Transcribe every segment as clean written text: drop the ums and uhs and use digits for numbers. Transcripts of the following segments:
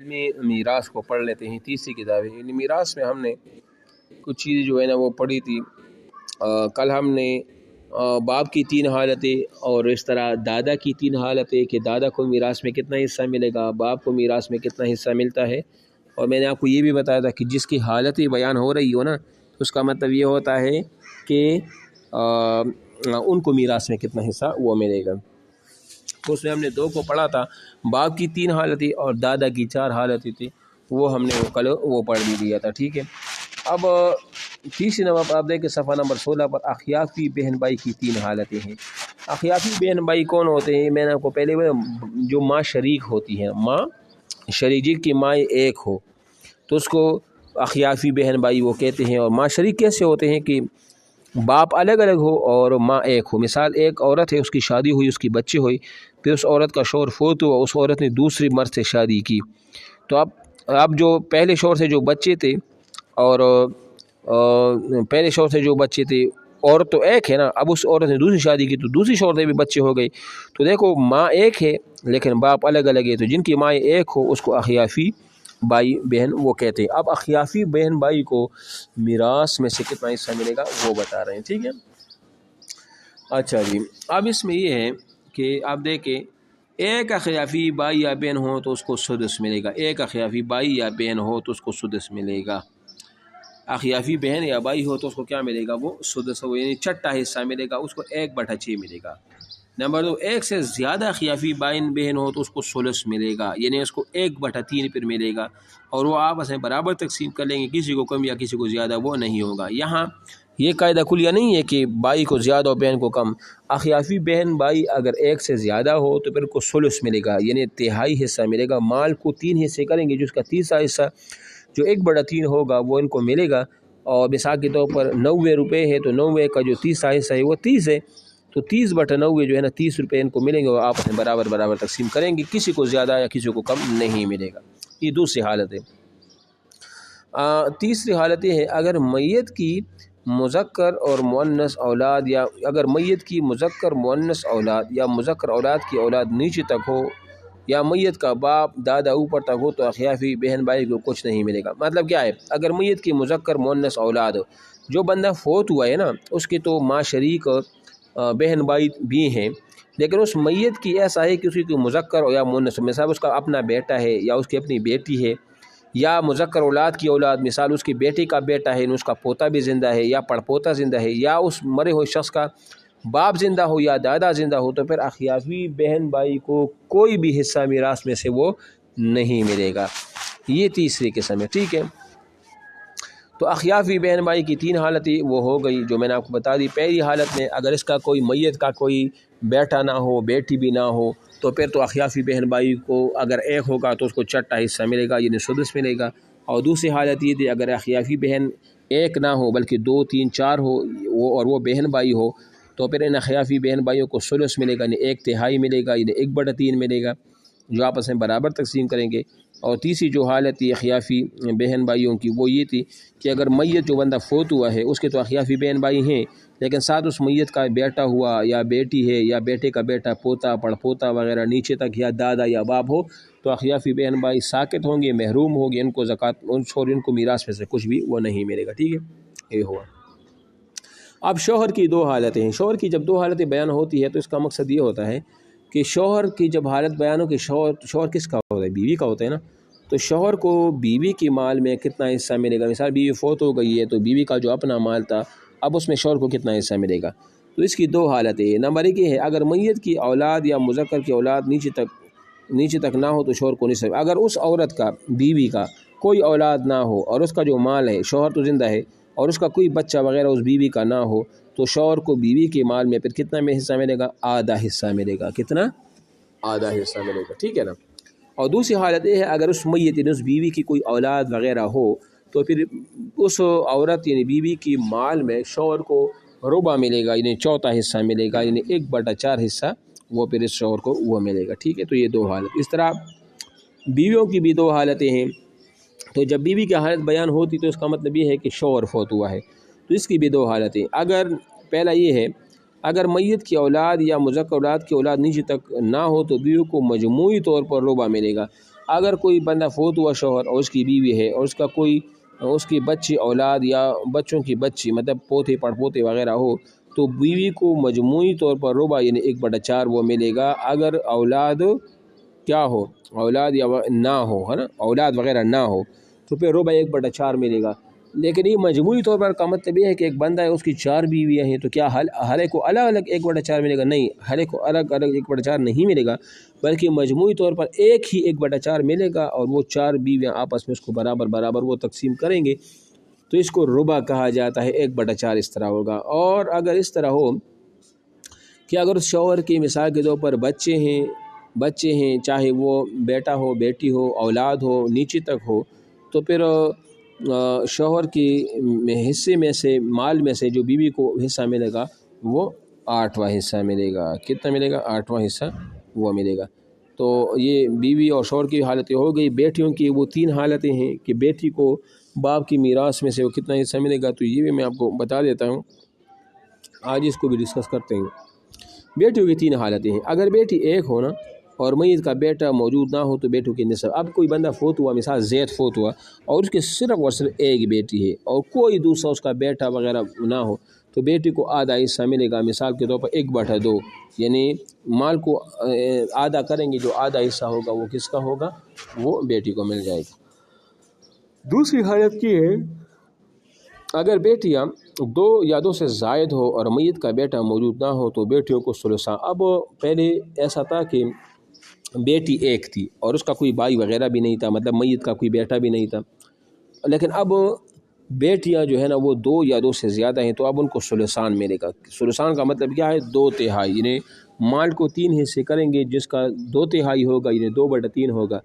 میں میراث کو پڑھ لیتے ہیں، تیسری کتاب ہے۔ یعنی میراث میں ہم نے کچھ چیزیں جو ہے نا وہ پڑھی تھی۔ کل ہم نے باپ کی 3 حالتیں اور اس طرح دادا کی 3 حالتیں کہ دادا کو میراث میں کتنا حصہ ملے گا، باپ کو میراث میں کتنا حصہ ملتا ہے، اور میں نے آپ کو یہ بھی بتایا تھا کہ جس کی حالتیں بیان ہو رہی ہو نا اس کا مطلب یہ ہوتا ہے کہ ان کو میراث میں کتنا حصہ وہ ملے گا۔ تو اس میں ہم نے 2 کو پڑھا تھا، باپ کی 3 حالتیں اور دادا کی 4 حالتیں تھی، وہ ہم نے کل وہ پڑھ بھی دیا تھا، ٹھیک ہے۔ اب تیسری نمبر آپ دیکھیں صفحہ نمبر 16 پر اخیافی بہن بھائی کی 3 حالتیں ہیں۔ اخیافی بہن بھائی کون ہوتے ہیں؟ میں نے آپ کو پہلے جو ماں شریک ہوتی ہے، ماں شریک جن کی ماں ایک ہو تو اس کو اخیافی بہن بھائی وہ کہتے ہیں۔ اور ماں شریک کیسے ہوتے ہیں کہ باپ الگ الگ ہو اور ماں ایک ہو۔ مثال ایک عورت ہے، اس کی شادی ہوئی، اس کی بچے ہوئی، پھر اس عورت کا شوہر فوت ہوا، اس عورت نے دوسری مرد سے شادی کی، تو اب جو پہلے شوہر سے جو بچے تھے اور پہلے شوہر سے جو بچے تھے، عورت تو ایک ہے نا، اب اس عورت نے دوسری شادی کی تو دوسری شوہر سے بھی بچے ہو گئے، تو دیکھو ماں ایک ہے لیکن باپ الگ الگ ہے، تو جن کی ماں ایک ہو اس کو اخیافی بھائی بہن وہ کہتے ہیں۔ اب اخیافی بہن بھائی کو میراث میں سے کتنا حصہ ملے گا وہ بتا رہے ہیں، ٹھیک ہے۔ اچھا جی، اب اس میں یہ ہے کہ آپ دیکھیں ایک اخیافی بھائی یا بہن ہو تو اس کو سدس ملے گا، ایک اخیافی بھائی یا بہن ہو تو اس کو سدس ملے گا، اخیافی بہن یا بھائی ہو تو اس کو کیا ملے گا؟ وہ سدس ہو، یعنی چھٹا حصہ ملے گا، اس کو 1/6 ملے گا۔ نمبر 2، ایک سے زیادہ اخیافی بہن ہو تو اس کو ثلث ملے گا، یعنی اس کو 1/3 پر ملے گا، اور وہ آپس میں برابر تقسیم کر لیں گے، کسی کو کم یا کسی کو زیادہ وہ نہیں ہوگا۔ یہاں یہ قاعدہ کلیہ نہیں ہے کہ بھائی کو زیادہ اور بہن کو کم۔ اخیافی بہن بھائی اگر ایک سے زیادہ ہو تو پھر کو ثلث ملے گا، یعنی 1/3 حصہ ملے گا۔ مال کو 3 حصے کریں گے، جس کا تیسرا حصہ جو 1/3 ہوگا وہ ان کو ملے گا۔ اور مثال کے طور پر 90 روپے ہے تو 90 کا جو تیسرا حصہ ہے وہ 30 ہے، تو 30/90 جو ہے نا 30 روپے ان کو ملیں گے، اور آپس میں برابر تقسیم کریں گے، کسی کو زیادہ یا کسی کو کم نہیں ملے گا۔ یہ دوسری حالت ہے۔ تیسری حالت یہ ہے اگر میت کی مذکر اور مؤنث اولاد، یا اگر میت کی مذکر مؤنث اولاد یا مذکر اولاد کی اولاد نیچے تک ہو، یا میت کا باپ دادا اوپر تک ہو، تو اخیافی بہن بھائی کو کچھ نہیں ملے گا۔ مطلب کیا ہے؟ اگر میت کی مذکر مؤنث اولاد ہو، جو بندہ فوت ہوا ہے نا اس کے تو ماں شریک بہن بھائی بھی ہیں، لیکن اس میت کی ایسا ہے کہ اس کی مذکر یا مؤنث، مثال اس کا اپنا بیٹا ہے یا اس کی اپنی بیٹی ہے، یا مذکر اولاد کی اولاد، مثال اس کی بیٹی کا بیٹا ہے، اس کا پوتا بھی زندہ ہے یا پڑپوتا زندہ ہے، یا اس مرے ہوئے شخص کا باپ زندہ ہو یا دادا زندہ ہو، تو پھر اخیافی بہن بھائی کو کوئی بھی حصہ میراث میں سے وہ نہیں ملے گا۔ یہ تیسری قسم ہے، ٹھیک ہے۔ تو اخیافی بہن بھائی کی 3 حالتیں وہ ہو گئی جو میں نے آپ کو بتا دی۔ پہلی حالت میں اگر اس کا کوئی میت کا کوئی بیٹا نہ ہو، بیٹی بھی نہ ہو، تو پھر تو اخیافی بہن بھائی کو اگر ایک ہوگا تو اس کو چھٹا حصہ ملے گا، یعنی سدس ملے گا۔ اور دوسری حالت یہ تھی اگر اخیافی بہن ایک نہ ہو بلکہ 2 3 4 ہو، اور وہ بہن بھائی ہو، تو پھر ان اخیافی بہن بھائیوں کو ثلث ملے گا، یعنی 1/3 ملے گا، یعنی 1/3 ملے گا، جو آپس میں برابر تقسیم کریں گے۔ اور تیسری جو حالت تھی اخیافی بہن بھائیوں کی وہ یہ تھی کہ اگر میت جو بندہ فوت ہوا ہے اس کے تو اخیافی بہن بھائی ہیں، لیکن ساتھ اس میت کا بیٹا ہوا یا بیٹی ہے یا بیٹے کا بیٹا، پوتا پڑپوتا وغیرہ نیچے تک، یا دادا یا باپ ہو، تو اخیافی بہن بھائی ساقط ہوں گے، محروم ہوں گے، ان کو زکوٰۃ ان کو میراث میں سے کچھ بھی وہ نہیں ملے گا، ٹھیک ہے۔ یہ ہوا۔ اب شوہر کی 2 حالتیں ہیں۔ شوہر کی جب 2 حالتیں بیان ہوتی ہے تو اس کا مقصد یہ ہوتا ہے کہ شوہر کی جب حالت بیان ہو کہ شوہر کس کا ہوتا ہے؟ بیوی کا ہوتا ہے نا، تو شوہر کو بیوی کی مال میں کتنا حصہ ملے گا؟ مثال بیوی فوت ہو گئی ہے تو بیوی کا جو اپنا مال تھا اب اس میں شوہر کو کتنا حصہ ملے گا؟ تو اس کی 2 حالتیں ہیں۔ نمبر 1 یہ ہے اگر میت کی اولاد یا مذکر کی اولاد نیچے تک نہ ہو تو شوہر کو نصف۔ اگر اس عورت کا، بیوی کا کوئی اولاد نہ ہو اور اس کا جو مال ہے، شوہر تو زندہ ہے اور اس کا کوئی بچہ وغیرہ اس بیوی کا نہ ہو، تو شوہر کو بیوی کے مال میں پھر کتنا میں حصہ ملے گا؟ آدھا حصہ ملے گا۔ کتنا؟ آدھا حصہ ملے گا، ٹھیک ہے نا۔ اور دوسری حالت یہ ہے اگر اس میت یعنی اس بیوی کی کوئی اولاد وغیرہ ہو تو پھر اس عورت یعنی بیوی کی مال میں شوہر کو ربع ملے گا، یعنی چوتھا حصہ ملے گا، یعنی 1/4 حصہ وہ پھر اس شوہر کو وہ ملے گا، ٹھیک ہے۔ تو یہ 2 حالت۔ اس طرح بیویوں کی بھی 2 حالتیں ہیں۔ تو جب بیوی کی حالت بیان ہوتی تو اس کا مطلب یہ ہے کہ شوہر فوت ہوا ہے، تو اس کی بھی 2 حالتیں۔ اگر پہلا یہ ہے اگر میت کی اولاد یا مذکر اولاد کی اولاد نیچے تک نہ ہو تو بیوی کو مجموعی طور پر ربع ملے گا، اگر کوئی بندہ فوت ہوا شوہر اور اس کی بیوی ہے اور اس کا کوئی اس کی بچی اولاد یا بچوں کی بچی مطلب پوتے پڑ پوتے وغیرہ ہو تو بیوی کو مجموعی طور پر ربع یعنی 1/4 وہ ملے گا. اگر اولاد کیا ہو اولاد یا نہ ہو ہے نا اولاد وغیرہ نہ ہو تو پھر ربع 1/4 ملے گا. لیکن یہ مجموعی طور پر کا مطلب یہ ہے کہ ایک بندہ ہے اس کی 4 بیویاں ہیں تو کیا ہر ایک کو الگ الگ 1/4 ملے گا؟ نہیں، ہر ایک کو الگ الگ 1/4 نہیں ملے گا، بلکہ مجموعی طور پر ایک ہی 1/4 ملے گا اور وہ 4 بیویاں آپس میں اس کو برابر برابر وہ تقسیم کریں گے تو اس کو ربع کہا جاتا ہے. 1/4 اس طرح ہوگا. اور اگر اس طرح ہو کہ اگر اس شوہر کی مثال کے طور پر بچے ہیں چاہے وہ بیٹا ہو بیٹی ہو اولاد ہو نیچے تک ہو تو پھر شوہر کی حصے میں سے مال میں سے جو بیوی کو حصہ ملے گا وہ 8واں حصہ ملے گا. کتنا ملے گا؟ 8واں حصہ وہ ملے گا. تو یہ بیوی اور شوہر کی حالتیں ہو گئی. بیٹیوں کی وہ 3 حالتیں ہیں کہ بیٹی کو باپ کی میراث میں سے وہ کتنا حصہ ملے گا، تو یہ بھی میں آپ کو بتا دیتا ہوں، آج اس کو بھی ڈسکس کرتے ہیں. بیٹیوں کی 3 حالتیں ہیں. اگر بیٹی ایک ہو نا اور میت کا بیٹا موجود نہ ہو تو بیٹوں کی نصف. اب کوئی بندہ فوت ہوا، مثال زید فوت ہوا اور اس کے صرف اور صرف ایک بیٹی ہے اور کوئی دوسرا اس کا بیٹا وغیرہ نہ ہو تو بیٹی کو آدھا حصہ ملے گا. مثال کے طور پر 1/2 یعنی مال کو آدھا کریں گے، جو آدھا حصہ ہوگا وہ کس کا ہوگا؟ وہ بیٹی کو مل جائے گا. دوسری حالت کی ہے اگر بیٹیاں 2 یا 2 سے زائد ہو اور میت کا بیٹا موجود نہ ہو تو بیٹیوں کو ثلثاں. اب پہلے ایسا تھا کہ بیٹی ایک تھی اور اس کا کوئی بھائی وغیرہ بھی نہیں تھا، مطلب میت کا کوئی بیٹا بھی نہیں تھا، لیکن اب بیٹیاں جو ہے نا وہ 2 یا 2 سے زیادہ ہیں تو اب ان کو ثلثان ملے گا. ثلثان کا مطلب کیا ہے؟ 2/3 یعنی مال کو 3 حصے کریں گے، جس کا 2/3 ہوگا یعنی 2/3 ہوگا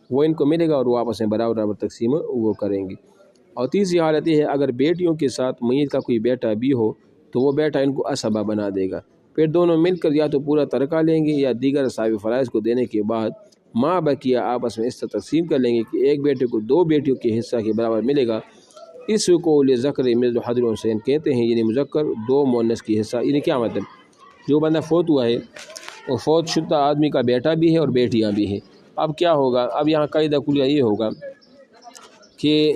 وہ ان کو ملے گا اور وہ آپس میں برابر برابر تقسیم وہ کریں گے. اور تیسری حالت یہ ہے اگر بیٹیوں کے ساتھ میت کا کوئی بیٹا بھی ہو تو وہ بیٹا ان کو اسبہ بنا دے گا. پھر دونوں مل کر یا تو پورا ترکہ لیں گے یا دیگر صاحب فرائض کو دینے کے بعد ماں بقیہ آپس میں اس طرح تقسیم کر لیں گے کہ ایک بیٹے کو 2 بیٹیوں کے حصہ کے برابر ملے گا. اس کو لذکر مثل حظ الانثیین کہتے ہیں، یعنی مذکر 2 مؤنث کی حصہ. یعنی کیا مطلب؟ جو بندہ فوت ہوا ہے وہ فوت شدہ آدمی کا بیٹا بھی ہے اور بیٹیاں بھی ہیں. اب کیا ہوگا؟ اب یہاں قاعدہ کلیہ یہ ہوگا کہ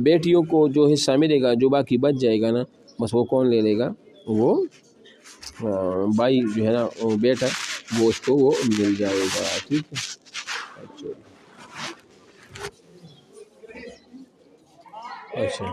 بیٹیوں کو جو حصہ ملے گا جو باقی بچ جائے گا نا بس وہ کون لے لے گا؟ وہ بھائی جو ہے نا وہ بیٹا وہ اس کو وہ مل جائے گا. ٹھیک ہے؟ اچھا